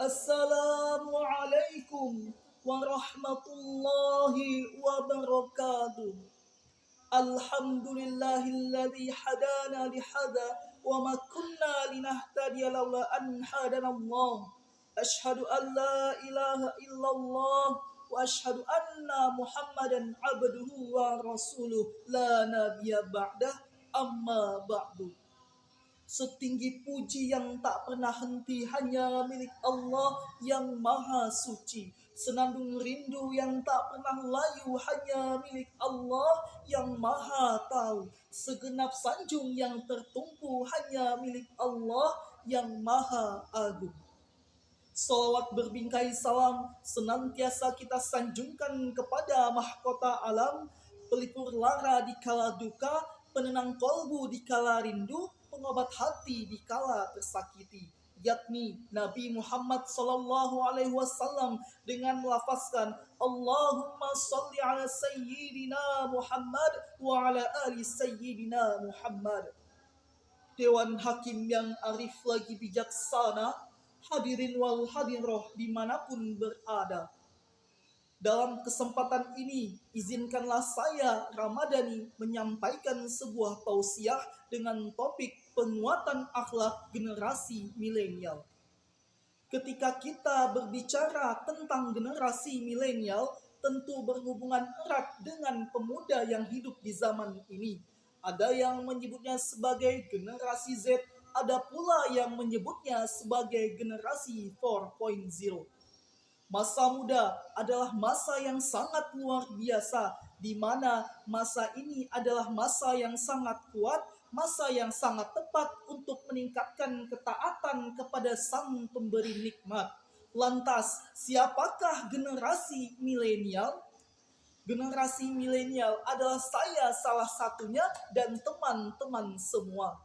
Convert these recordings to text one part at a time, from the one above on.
Assalamualaikum warahmatullahi wabarakatuh. Alhamdulillahilladzi hadana lihada wa ma kunna linahtadiya laula an hadanallah. Asyhadu an la ilaha illallah wa asyhadu anna Muhammadan abduhu wa rasuluh la nabiyya ba'dah amma ba'du. Setinggi puji yang tak pernah henti hanya milik Allah yang maha suci. Senandung rindu yang tak pernah layu hanya milik Allah yang maha tahu. Segenap sanjung yang tertumpu hanya milik Allah yang maha agung. Salawat berbingkai salam senantiasa kita sanjungkan kepada mahkota alam, pelipur lara di kala duka, penenang kolbu di kala rindu, pengobat hati di kala tersakiti, yakni Nabi Muhammad sallallahu alaihi wasallam dengan melafazkan Allahumma shalli ala sayyidina Muhammad wa ala ali sayyidina Muhammad. Dewan Hakim yang arif lagi bijaksana, hadirin wal hadiroh dimanapun berada. Dalam kesempatan ini, izinkanlah saya, Ramadhani, menyampaikan sebuah tausiah dengan topik penguatan akhlak generasi milenial. Ketika kita berbicara tentang generasi milenial, tentu berhubungan erat dengan pemuda yang hidup di zaman ini. Ada yang menyebutnya sebagai generasi Z, ada pula yang menyebutnya sebagai generasi 4.0. Masa muda adalah masa yang sangat luar biasa, di mana masa ini adalah masa yang sangat kuat, masa yang sangat tepat untuk meningkatkan ketaatan kepada Sang Pemberi Nikmat. Lantas, siapakah generasi milenial? Generasi milenial adalah saya salah satunya dan teman-teman semua.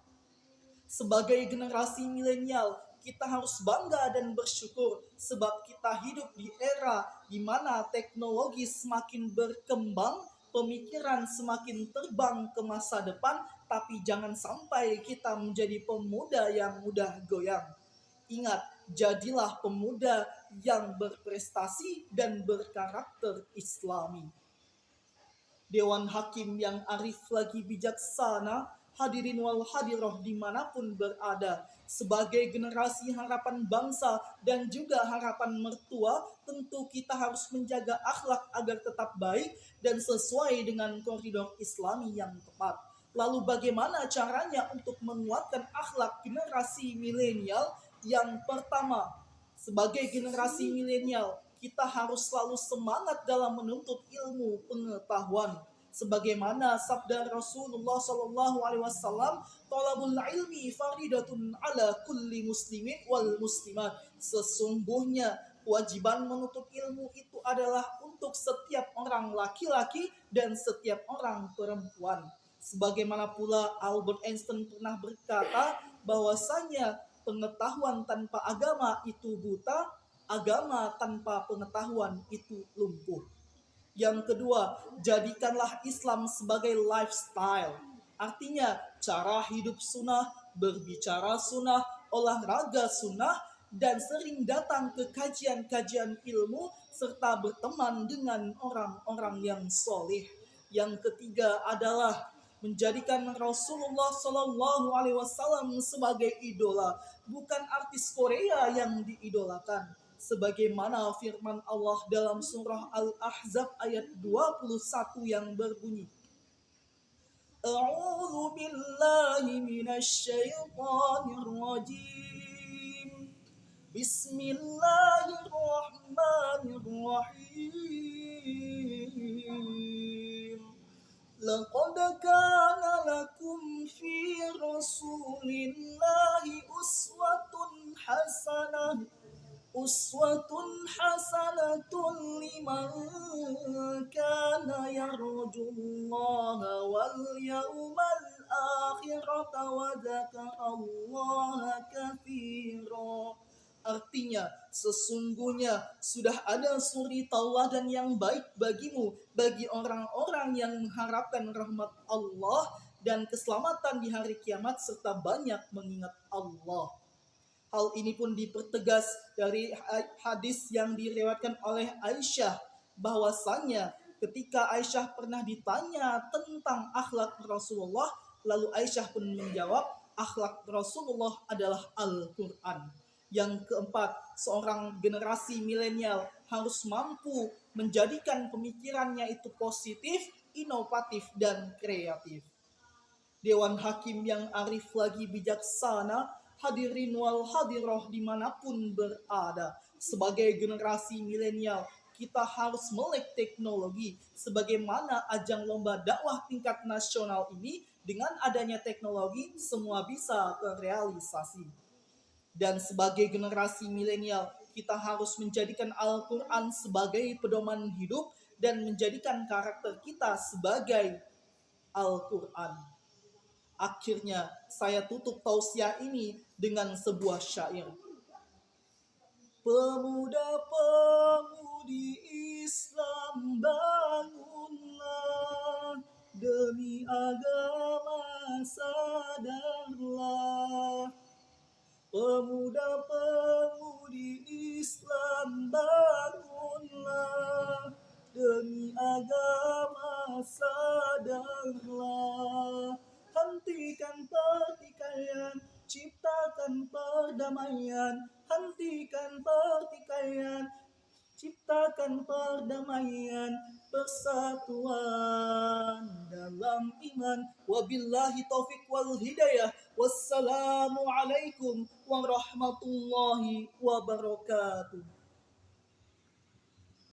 Sebagai generasi milenial, kita harus bangga dan bersyukur sebab kita hidup di era di mana teknologi semakin berkembang, pemikiran semakin terbang ke masa depan, tapi jangan sampai kita menjadi pemuda yang mudah goyang. Ingat, jadilah pemuda yang berprestasi dan berkarakter Islami. Dewan Hakim yang arif lagi bijaksana, hadirin wal hadiroh dimanapun berada, sebagai generasi harapan bangsa dan juga harapan mertua, tentu kita harus menjaga akhlak agar tetap baik dan sesuai dengan koridor Islami yang tepat. Lalu bagaimana caranya untuk menguatkan akhlak generasi milenial? Yang pertama, sebagai generasi milenial, kita harus selalu semangat dalam menuntut ilmu pengetahuan. Sebagaimana sabda Rasulullah sallallahu alaihi wasallam, "Talabul ilmi faridatun ala kulli muslimin wal muslimat." Sesungguhnya kewajiban menuntut ilmu itu adalah untuk setiap orang laki-laki dan setiap orang perempuan. Sebagaimana pula Albert Einstein pernah berkata bahwasanya pengetahuan tanpa agama itu buta, agama tanpa pengetahuan itu lumpuh. Yang kedua, jadikanlah Islam sebagai lifestyle. Artinya, cara hidup sunnah, berbicara sunnah, olahraga sunnah, dan sering datang ke kajian-kajian ilmu, serta berteman dengan orang-orang yang soleh. Yang ketiga adalah menjadikan Rasulullah Shallallahu Alaihi Wasallam sebagai idola, bukan artis Korea yang diidolakan. Sebagaimana firman Allah dalam surah Al-Ahzab ayat 21 yang berbunyi, A'udzu billahi minasy syaithanir rajim. Bismillahirrahmanirrahim. Laqad kana lakum fi Rasulillahi uswatun hasanatun liman kana yarjullaha wal yawmal akhirata wa dzakarallaha katsira. Artinya, sesungguhnya sudah ada suri tauladan yang baik bagimu, bagi orang-orang yang mengharapkan rahmat Allah dan keselamatan di hari kiamat serta banyak mengingat Allah. Hal ini pun dipertegas dari hadis yang diriwayatkan oleh Aisyah, bahwasanya ketika Aisyah pernah ditanya tentang akhlak Rasulullah, lalu Aisyah pun menjawab, akhlak Rasulullah adalah Al-Quran. Yang keempat, seorang generasi milenial harus mampu menjadikan pemikirannya itu positif, inovatif, dan kreatif. Dewan Hakim yang arif lagi bijaksana, hadirin wal hadiroh dimanapun berada. Sebagai generasi milenial, kita harus melek teknologi. Sebagaimana ajang lomba dakwah tingkat nasional ini, dengan adanya teknologi, semua bisa terrealisasi. Dan sebagai generasi milenial, kita harus menjadikan Al-Quran sebagai pedoman hidup dan menjadikan karakter kita sebagai Al-Quran. Akhirnya saya tutup tausiah ini dengan sebuah syair. Pemuda-pemudi Islam bangunlah, demi agama sadarlah. Pemuda-pemudi Islam bangunlah, demi agama sadarlah. Hentikan pertikaian, ciptakan perdamaian. Hentikan pertikaian, ciptakan perdamaian, persatuan dalam iman. Wabillahi taufik wal hidayah. Wassalamualaikum warahmatullahi wabarakatuh.